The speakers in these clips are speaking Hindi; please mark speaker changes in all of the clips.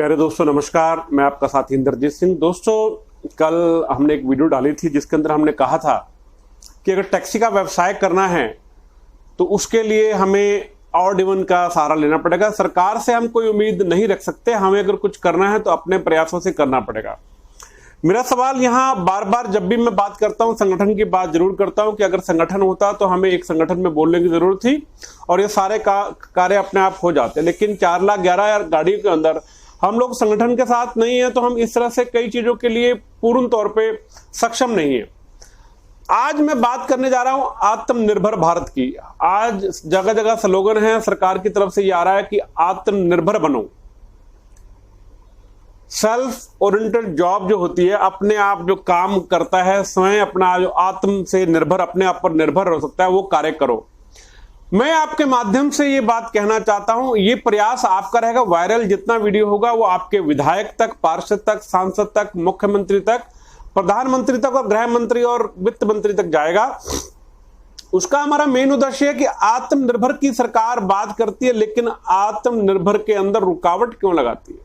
Speaker 1: प्यारे दोस्तों नमस्कार, मैं आपका साथी इंद्रजीत सिंह। दोस्तों, कल हमने एक वीडियो डाली थी जिसके अंदर हमने कहा था कि अगर टैक्सी का व्यवसाय करना है तो उसके लिए हमें ऑड इवन का सहारा लेना पड़ेगा। सरकार से हम कोई उम्मीद नहीं रख सकते। हमें अगर कुछ करना है तो अपने प्रयासों से करना पड़ेगा। मेरा सवाल यहाँ बार बार जब भी मैं बात करता हूँ संगठन की बात जरूर करता हूँ कि अगर संगठन होता तो हमें एक संगठन में बोलने की जरूरत थी और ये सारे कार्य अपने आप हो जाते। लेकिन 4,11,000 गाड़ियों के अंदर हम लोग संगठन के साथ नहीं है, तो हम इस तरह से कई चीजों के लिए पूर्ण तौर पे सक्षम नहीं है। आज मैं बात करने जा रहा हूं आत्मनिर्भर भारत की। आज जगह जगह स्लोगन है सरकार की तरफ से ये आ रहा है कि आत्मनिर्भर बनो। सेल्फ ओरिएंटेड जॉब जो होती है, अपने आप जो काम करता है, स्वयं अपना जो आत्म से निर्भर, अपने आप पर निर्भर हो सकता है, वो कार्य करो। मैं आपके माध्यम से ये बात कहना चाहता हूं, ये प्रयास आपका रहेगा। वायरल जितना वीडियो होगा वो आपके विधायक तक, पार्षद तक, सांसद तक, मुख्यमंत्री तक, प्रधानमंत्री तक और गृह मंत्री और वित्त मंत्री तक जाएगा। उसका हमारा मेन उद्देश्य है कि आत्मनिर्भर की सरकार बात करती है, लेकिन आत्मनिर्भर के अंदर रुकावट क्यों लगाती है।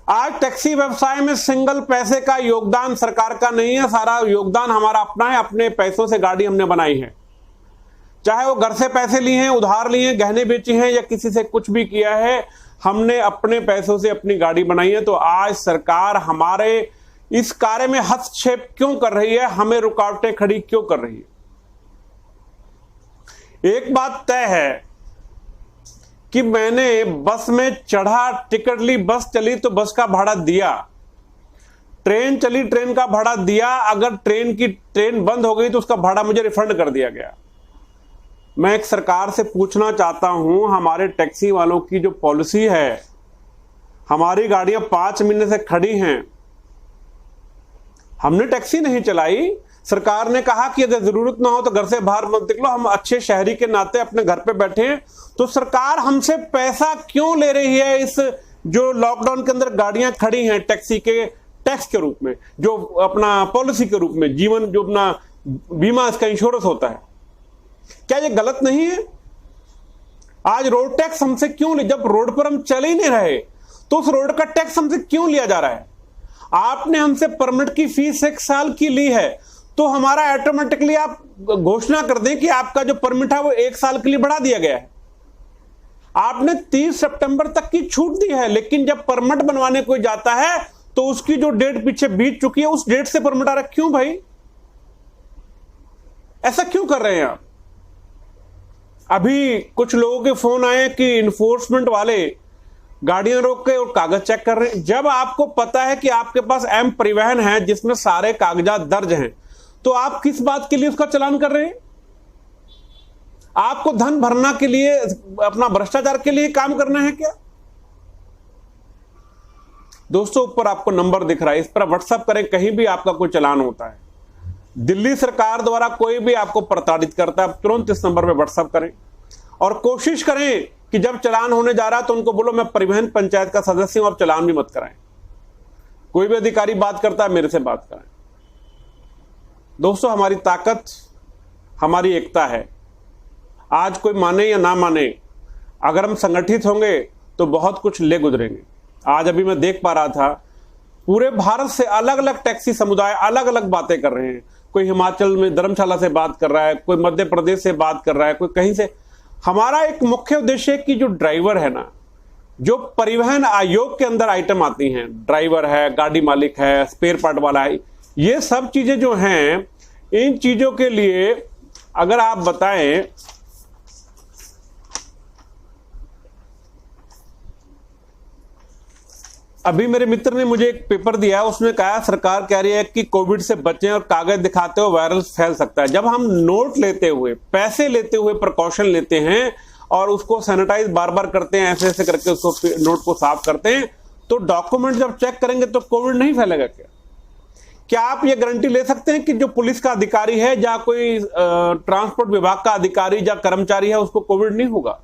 Speaker 1: आज टैक्सी व्यवसाय में सिंगल पैसे का योगदान सरकार का नहीं है, सारा योगदान हमारा अपना है। अपने पैसों से गाड़ी हमने बनाई है, चाहे वो घर से पैसे लिए हैं, उधार लिए हैं, गहने बेचे हैं या किसी से कुछ भी किया है, हमने अपने पैसों से अपनी गाड़ी बनाई है। तो आज सरकार हमारे इस कार्य में हस्तक्षेप क्यों कर रही है, हमें रुकावटें खड़ी क्यों कर रही है। एक बात तय है कि मैंने बस में चढ़ा, टिकट ली, बस चली तो बस का भाड़ा दिया, ट्रेन चली ट्रेन का भाड़ा दिया। अगर ट्रेन बंद हो गई तो उसका भाड़ा मुझे रिफंड कर दिया गया। मैं एक सरकार से पूछना चाहता हूं, हमारे टैक्सी वालों की जो पॉलिसी है, हमारी गाड़ियां 5 महीने से खड़ी हैं, हमने टैक्सी नहीं चलाई। सरकार ने कहा कि अगर जरूरत ना हो तो घर से बाहर मत निकलो, हम अच्छे शहरी के नाते अपने घर पे बैठे हैं। तो सरकार हमसे पैसा क्यों ले रही है इस जो लॉकडाउन के अंदर गाड़ियां खड़ी हैं टैक्सी के टैक्स के रूप में, जो अपना पॉलिसी के रूप में, जीवन जो अपना बीमा, इसका इंश्योरेंस होता है। क्या ये गलत नहीं है? आज रोड टैक्स हमसे क्यों ले, जब रोड पर हम चल ही नहीं रहे तो उस रोड का टैक्स हमसे क्यों लिया जा रहा है। आपने हमसे परमिट की फीस 1 साल की ली है, तो हमारा ऑटोमेटिकली आप घोषणा कर दें कि आपका जो परमिट है वो 1 साल के लिए बढ़ा दिया गया है। आपने 30 सितंबर तक की छूट दी है, लेकिन जब परमिट बनवाने कोई जाता है तो उसकी जो डेट पीछे बीत चुकी है उस डेट से परमिट आ रहा है। क्यों भाई, ऐसा क्यों कर रहे हैं आप। अभी कुछ लोगों के फोन आए कि इन्फोर्समेंट वाले गाड़ियां रोक के और कागज चेक कर रहे हैं। जब आपको पता है कि आपके पास एम परिवहन है जिसमें सारे कागजात दर्ज हैं, तो आप किस बात के लिए उसका चालान कर रहे हैं। आपको धन भरना के लिए, अपना भ्रष्टाचार के लिए काम करना है क्या। दोस्तों, ऊपर आपको नंबर दिख रहा है, इस पर व्हाट्सएप करें। कहीं भी आपका कोई चालान होता है, दिल्ली सरकार द्वारा कोई भी आपको प्रताड़ित करता है, तुरंत इस नंबर पे व्हाट्सएप करें और कोशिश करें कि जब चालान होने जा रहा है तो उनको बोलो मैं परिवहन पंचायत का सदस्य हूं, आप चालान भी मत कराएं। कोई भी अधिकारी बात करता है, मेरे से बात कराएं। दोस्तों, हमारी ताकत, हमारी एकता है। आज कोई माने या ना माने, अगर हम संगठित होंगे तो बहुत कुछ ले गुजरेंगे। आज अभी मैं देख पा रहा था, पूरे भारत से अलग अलग टैक्सी समुदाय अलग अलग बातें कर रहे हैं। कोई हिमाचल में धर्मशाला से बात कर रहा है, कोई मध्य प्रदेश से बात कर रहा है, कोई कहीं से। हमारा एक मुख्य उद्देश्य है कि जो ड्राइवर है ना, जो परिवहन आयोग के अंदर आइटम आती हैं, ड्राइवर है, गाड़ी मालिक है, स्पेयर पार्ट वाला है, ये सब चीजें जो हैं, इन चीजों के लिए अगर आप बताएं, अभी मेरे मित्र ने मुझे एक पेपर दिया है, उसमें कहा सरकार कह रही है कि कोविड से बचें और कागज दिखाते हो वायरल फैल सकता है। जब हम नोट लेते हुए, पैसे लेते हुए प्रिकॉशन लेते हैं और उसको सैनिटाइज बार बार करते हैं, ऐसे ऐसे करके उसको नोट को साफ करते हैं, तो डॉक्यूमेंट जब चेक करेंगे तो कोविड नहीं फैलेगा क्या आप ये गारंटी ले सकते हैं कि जो पुलिस का अधिकारी है या कोई ट्रांसपोर्ट विभाग का अधिकारी या कर्मचारी है उसको कोविड नहीं होगा।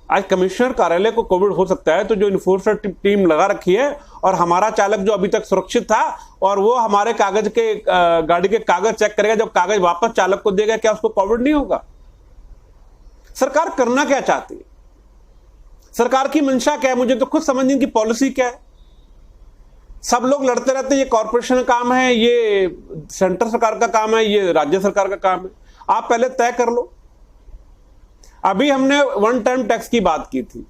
Speaker 1: आज कमिश्नर कार्यालय को कोविड हो सकता है, तो जो इन्फोर्सर टीम लगा रखी है और हमारा चालक जो अभी तक सुरक्षित था और वो हमारे कागज के गाड़ी के कागज चेक करेगा, जब कागज वापस चालक को देगा, क्या उसको कोविड नहीं होगा। सरकार करना क्या चाहती है? सरकार की मंशा क्या है, मुझे तो खुद समझ नहीं कि पॉलिसी क्या है। सब लोग लड़ते रहते हैं, ये कॉर्पोरेशन का काम है, ये सेंटर सरकार का काम है, ये राज्य सरकार का काम है। आप पहले तय कर लो। अभी हमने वन टाइम टैक्स की बात की थी,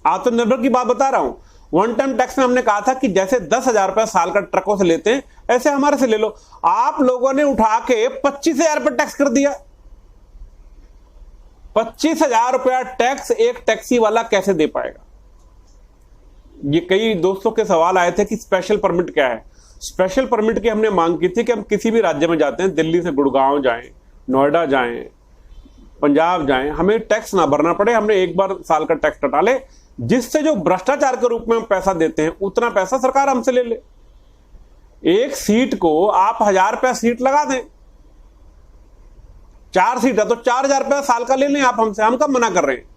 Speaker 1: आत्मनिर्भर की बात बता रहा हूं। वन टाइम टैक्स में हमने कहा था कि जैसे 10,000 रुपया साल का ट्रकों से लेते हैं, ऐसे हमारे से ले लो। आप लोगों ने उठा के 25,000 रुपये टैक्स कर दिया। 25,000 रुपया टैक्स एक टैक्सी वाला कैसे दे पाएगा? ये कई दोस्तों के सवाल आए थे कि स्पेशल परमिट क्या है। स्पेशल परमिट की हमने मांग की थी कि हम किसी भी राज्य में जाते हैं, दिल्ली से गुड़गांव जाएं, नोएडा जाएं, पंजाब जाएं, हमें टैक्स ना भरना पड़े। हमने एक बार साल का टैक्स कटा ले, जिससे जो भ्रष्टाचार के रूप में हम पैसा देते हैं उतना पैसा सरकार हमसे ले ले। एक सीट को आप 1,000 रुपया सीट लगा दें, 4 सीट है तो 4,000 रुपया साल का ले लें आप हमसे, हम कब मना कर रहे हैं।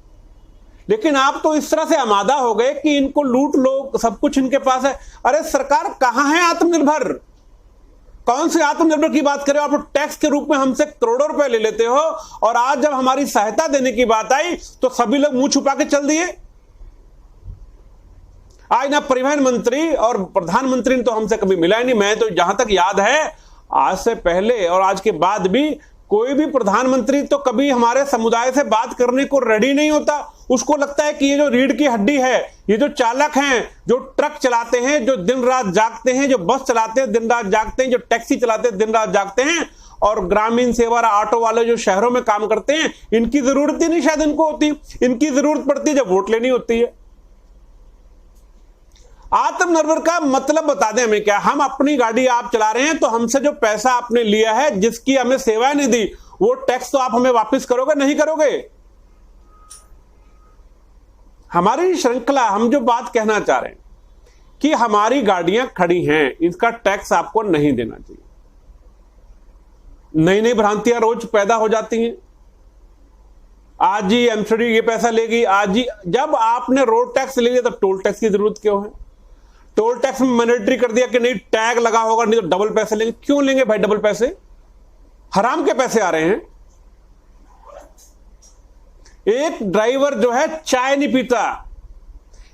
Speaker 1: लेकिन आप तो इस तरह से आमादा हो गए कि इनको लूट लो, सब कुछ इनके पास है। अरे सरकार कहां है आत्मनिर्भर? कौन से आत्मनिर्भर की बात करें? आप टैक्स के रूप में हमसे करोड़ों रुपए ले लेते हो, और आज जब हमारी सहायता देने की बात आई तो सभी लोग मुंह छुपा के चल दिए। आज ना परिवहन मंत्री और प्रधानमंत्री ने तो हमसे कभी मिला ही नहीं। मैं तो जहां तक याद है, आज से पहले और आज के बाद भी कोई भी प्रधानमंत्री तो कभी हमारे समुदाय से बात करने को रेडी नहीं होता। उसको लगता है कि ये जो रीढ़ की हड्डी है, ये जो चालक हैं, जो ट्रक चलाते हैं, जो दिन रात जागते हैं, जो बस चलाते हैं दिन रात जागते हैं, जो टैक्सी चलाते हैं दिन रात जागते हैं, और ग्रामीण सेवा ऑटो वाले जो शहरों में काम करते हैं, इनकी जरूरत ही नहीं शायद इनको होती। इनकी जरूरत पड़ती है जब वोट लेनी होती है। आत्मनिर्भर का मतलब बता दें हमें क्या? हम अपनी गाड़ी आप चला रहे हैं तो हमसे जो पैसा आपने लिया है, जिसकी हमें सेवाएं नहीं दी, वो टैक्स तो आप हमें वापस करोगे? नहीं करोगे। हमारी श्रृंखला, हम जो बात कहना चाह रहे हैं कि हमारी गाड़ियां खड़ी हैं, इसका टैक्स आपको नहीं देना चाहिए। नई नई भ्रांतियां रोज पैदा हो जाती हैं। आज ही एमसीडी ये पैसा लेगी, आज ही। जब आपने रोड टैक्स ले लिया तब टोल टैक्स की जरूरत क्यों है? टोल टैक्स में मैंडेटरी कर दिया कि नहीं, टैग लगा होगा, नहीं तो डबल पैसे लेंगे। क्यों लेंगे भाई डबल पैसे? हराम के पैसे आ रहे हैं। एक ड्राइवर जो है चाय नहीं पीता,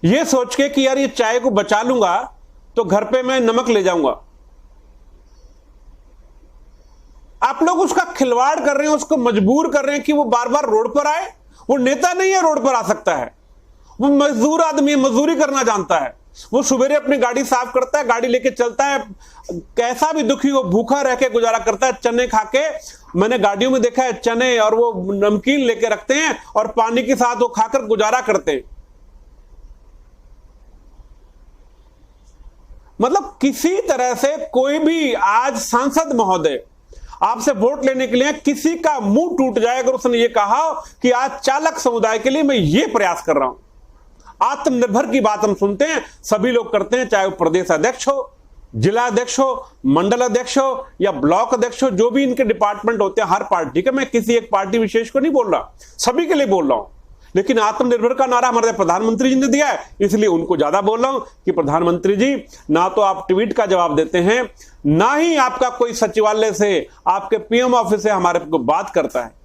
Speaker 1: ये सोच के कि यार ये चाय को बचा लूंगा तो घर पे मैं नमक ले जाऊंगा। आप लोग उसका खिलवाड़ कर रहे हैं, उसको मजबूर कर रहे हैं कि वो बार बार रोड पर आए। वो नेता नहीं है रोड पर आ सकता है, वो मजदूर आदमी है, मजदूरी करना जानता है। वो सुबह अपनी गाड़ी साफ करता है, गाड़ी लेके चलता है, कैसा भी दुखी हो भूखा रह के गुजारा करता है, चने खा के। मैंने गाड़ियों में देखा है चने और वो नमकीन लेके रखते हैं और पानी के साथ वो खाकर गुजारा करते हैं। मतलब किसी तरह से कोई भी आज सांसद महोदय आपसे वोट लेने के लिए किसी का मुंह टूट जाए अगर उसने ये कहा कि आज चालक समुदाय के लिए मैं ये प्रयास कर रहा हूं। आत्मनिर्भर की बात हम सुनते हैं, सभी लोग करते हैं, चाहे वो प्रदेश अध्यक्ष हो, जिला अध्यक्ष हो, मंडल अध्यक्ष हो या ब्लॉक अध्यक्ष हो, जो भी इनके डिपार्टमेंट होते हैं हर पार्टी के। मैं किसी एक पार्टी विशेष को नहीं बोल रहा, सभी के लिए बोल रहा हूं। लेकिन आत्मनिर्भर का नारा हमारे प्रधानमंत्री जी ने दिया है, इसलिए उनको ज्यादा बोल रहा हूं कि प्रधानमंत्री जी, ना तो आप ट्वीट का जवाब देते हैं, ना ही आपका कोई सचिवालय से, आपके पीएम ऑफिस से हमारे को बात करता है।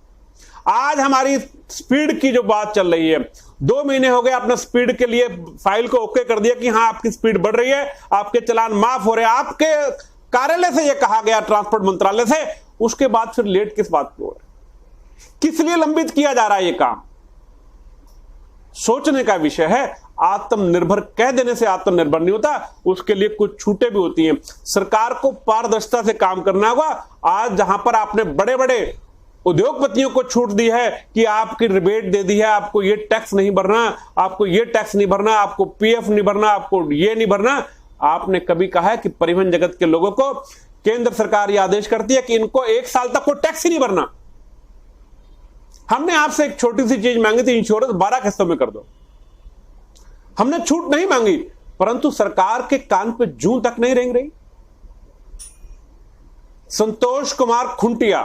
Speaker 1: आज हमारी स्पीड की जो बात चल रही है, 2 महीने हो गए आपने स्पीड के लिए फाइल को ओके कर दिया कि हाँ आपकी स्पीड बढ़ रही है, आपके चालान माफ हो रहे हैं। आपके कार्यालय से यह कहा गया, ट्रांसपोर्ट मंत्रालय से, उसके बाद फिर लेट किस बात को? किस लिए लंबित किया जा रहा है ये काम? सोचने का विषय है। आत्मनिर्भर कह देने से आत्मनिर्भर नहीं होता, उसके लिए कुछ छूटें भी होती हैं। सरकार को पारदर्शिता से काम करना होगा। आज जहां पर आपने बड़े बड़े उद्योगपतियों को छूट दी है कि आपकी रिबेट दे दी है, आपको ये टैक्स नहीं भरना, आपको ये टैक्स नहीं भरना, आपको पीएफ नहीं भरना, आपको ये नहीं भरना। आपने कभी कहा है कि परिवहन जगत के लोगों को केंद्र सरकार यह आदेश करती है कि इनको 1 साल तक कोई टैक्स ही नहीं भरना? हमने आपसे एक छोटी सी चीज मांगी थी, इंश्योरेंस 12 किस्तों में कर दो। हमने छूट नहीं मांगी, परंतु सरकार के कान पे जूं तक नहीं रेंग रही। Santosh Kumar Khuntia,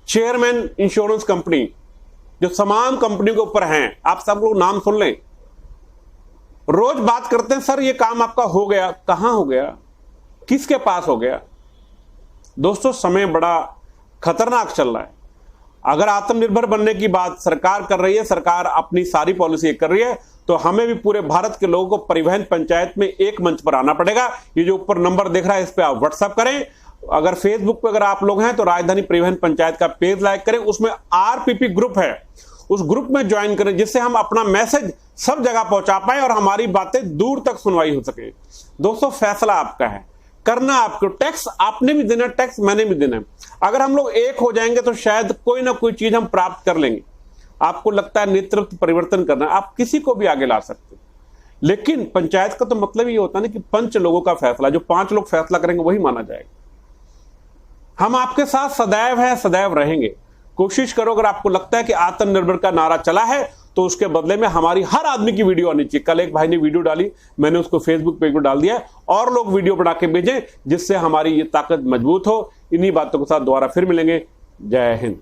Speaker 1: chairman insurance company, जो तमाम कंपनियों के ऊपर हैं, आप सब लोग नाम सुन लें, रोज बात करते हैं, सर ये काम आपका हो गया। कहां हो गया? किसके पास हो गया? दोस्तों समय बड़ा खतरनाक चल रहा है। अगर आत्मनिर्भर बनने की बात सरकार कर रही है, सरकार अपनी सारी पॉलिसी कर रही है, तो हमें भी पूरे भारत के लोगों को परिवहन पंचायत में एक मंच पर आना पड़ेगा। ये जो ऊपर नंबर दिख रहा है, इस पे आप व्हाट्सएप करें। अगर फेसबुक पे अगर आप लोग हैं तो राजधानी परिवहन पंचायत का पेज लाइक करें, उसमें आरपीपी ग्रुप है, उस ग्रुप में ज्वाइन करें, जिससे हम अपना मैसेज सब जगह पहुंचा पाए और हमारी बातें दूर तक सुनवाई हो सके। दोस्तों, फैसला आपका है, करना आपको। टैक्स आपने भी देना, टैक्स मैंने भी देना है। अगर हम लोग एक हो जाएंगे तो शायद कोई ना कोई चीज हम प्राप्त कर लेंगे। आपको लगता है नेतृत्व परिवर्तन करना, आप किसी को भी आगे ला सकते, लेकिन पंचायत का तो मतलब ये होता है ना कि पंच लोगों का फैसला, जो 5 लोग फैसला करेंगे वही माना जाएगा। हम आपके साथ सदैव हैं, सदैव रहेंगे। कोशिश करो, अगर आपको लगता है कि आत्मनिर्भर का नारा चला है तो उसके बदले में हमारी हर आदमी की वीडियो आनी चाहिए। कल एक भाई ने वीडियो डाली, मैंने उसको फेसबुक पेज पर डाल दिया, और लोग वीडियो बना के भेजें, जिससे हमारी ये ताकत मजबूत हो। इन्हीं बातों के साथ दोबारा फिर मिलेंगे। जय हिंद।